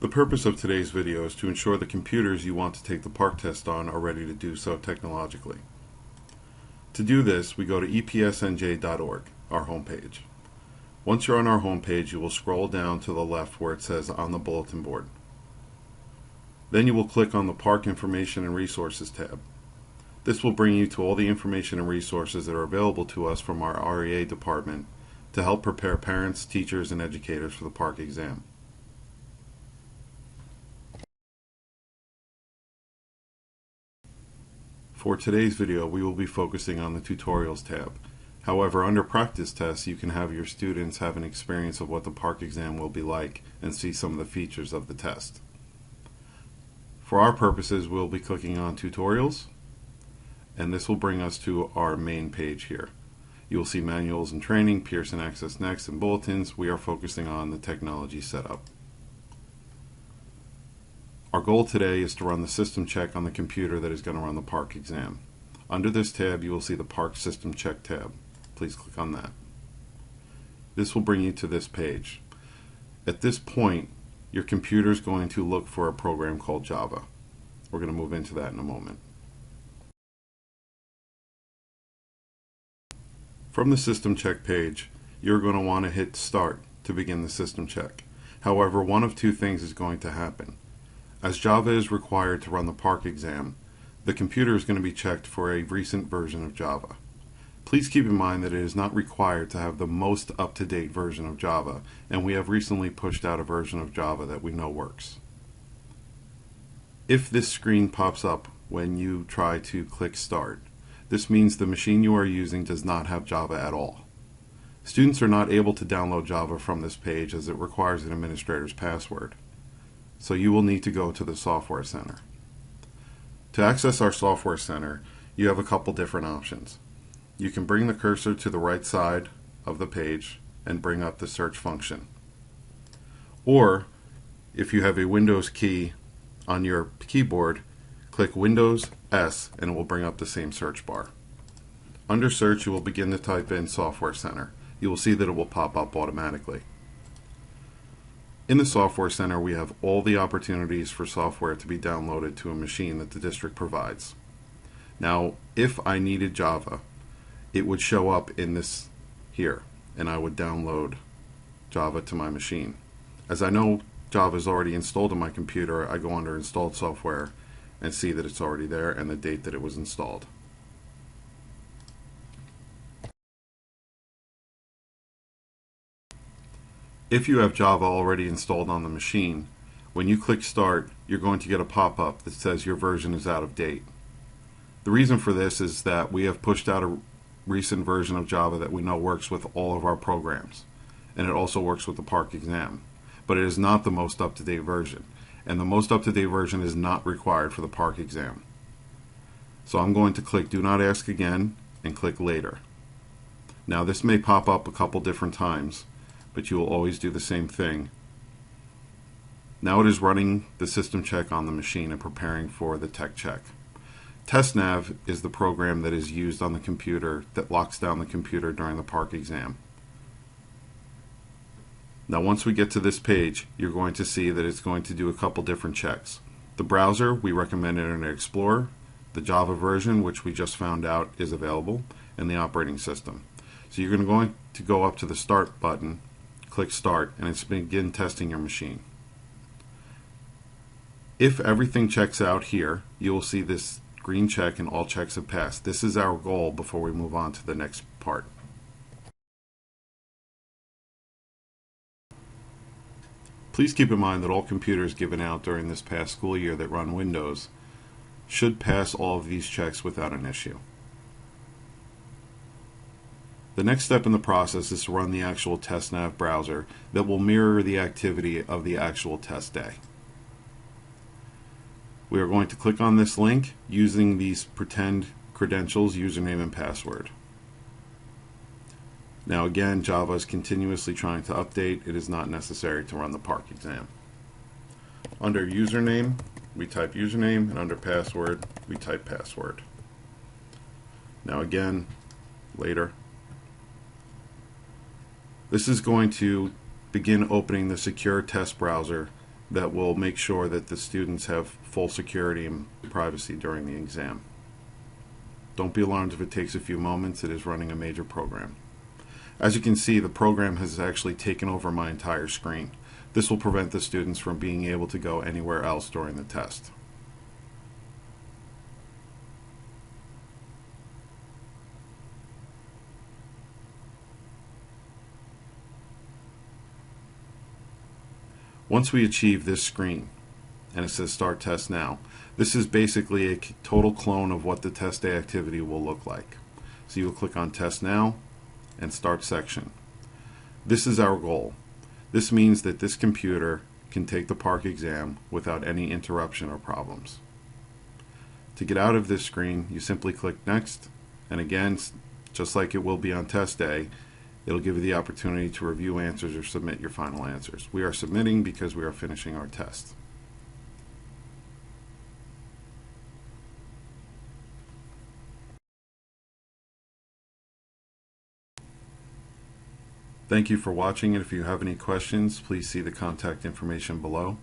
The purpose of today's video is to ensure the computers you want to take the PARCC test on are ready to do so technologically. To do this, we go to epsnj.org, our homepage. Once you're on our homepage, you will scroll down to the left where it says On the Bulletin Board. Then you will click on the PARCC Information and Resources tab. This will bring you to all the information and resources that are available to us from our REA department to help prepare parents, teachers, and educators for the PARCC exam. For today's video, we will be focusing on the Tutorials tab. However, under Practice Tests, you can have your students have an experience of what the PARCC exam will be like and see some of the features of the test. For our purposes, we'll be clicking on Tutorials, and this will bring us to our main page here. You will see Manuals and Training, Pearson Access Next, and Bulletins. We are focusing on the technology setup. Our goal today is to run the system check on the computer that is going to run the PARCC exam. Under this tab, you will see the PARCC System Check tab. Please click on that. This will bring you to this page. At this point, your computer is going to look for a program called Java. We're going to move into that in a moment. From the System Check page, you're going to want to hit Start to begin the system check. However, one of two things is going to happen. As Java is required to run the PARCC exam, the computer is going to be checked for a recent version of Java. Please keep in mind that it is not required to have the most up-to-date version of Java, and we have recently pushed out a version of Java that we know works. If this screen pops up when you try to click Start, this means the machine you are using does not have Java at all. Students are not able to download Java from this page as it requires an administrator's password. So you will need to go to the Software Center. To access our Software Center, you have a couple different options. You can bring the cursor to the right side of the page and bring up the search function. Or, if you have a Windows key on your keyboard, click Windows S and it will bring up the same search bar. Under Search, you will begin to type in Software Center. You will see that it will pop up automatically. In the Software Center, we have all the opportunities for software to be downloaded to a machine that the district provides. Now, if I needed Java, it would show up in this here, and I would download Java to my machine. As I know Java is already installed on my computer, I go under Installed Software and see that it's already there and the date that it was installed. If you have Java already installed on the machine, when you click Start, you're going to get a pop-up that says your version is out of date. The reason for this is that we have pushed out a recent version of Java that we know works with all of our programs, and it also works with the PARCC exam. But it is not the most up-to-date version, and the most up-to-date version is not required for the PARCC exam. So I'm going to click Do Not Ask Again and click Later. Now this may pop up a couple different times, but you will always do the same thing. Now it is running the system check on the machine and preparing for the tech check. TestNav is the program that is used on the computer that locks down the computer during the PARCC exam. Now once we get to this page, you're going to see that it's going to do a couple different checks. The browser, we recommend Internet Explorer, the Java version, which we just found out is available, and the operating system. So you're going to go up to the Start button, click Start, and it's begin testing your machine. If everything checks out here, you will see this green check and all checks have passed. This is our goal before we move on to the next part. Please keep in mind that all computers given out during this past school year that run Windows should pass all of these checks without an issue. The next step in the process is to run the actual TestNav browser that will mirror the activity of the actual test day. We are going to click on this link using these pretend credentials, username and password. Now again, Java is continuously trying to update. It is not necessary to run the PARCC exam. Under username, we type username, and under password, we type password. Now again, later. This is going to begin opening the secure test browser that will make sure that the students have full security and privacy during the exam. Don't be alarmed if it takes a few moments. It is running a major program. As you can see, the program has actually taken over my entire screen. This will prevent the students from being able to go anywhere else during the test. Once we achieve this screen, and it says Start Test Now, this is basically a total clone of what the test day activity will look like. So you will click on Test Now and Start Section. This is our goal. This means that this computer can take the PARCC exam without any interruption or problems. To get out of this screen, you simply click Next, and again, just like it will be on test day, it'll give you the opportunity to review answers or submit your final answers. We are submitting because we are finishing our test. Thank you for watching, and if you have any questions, please see the contact information below.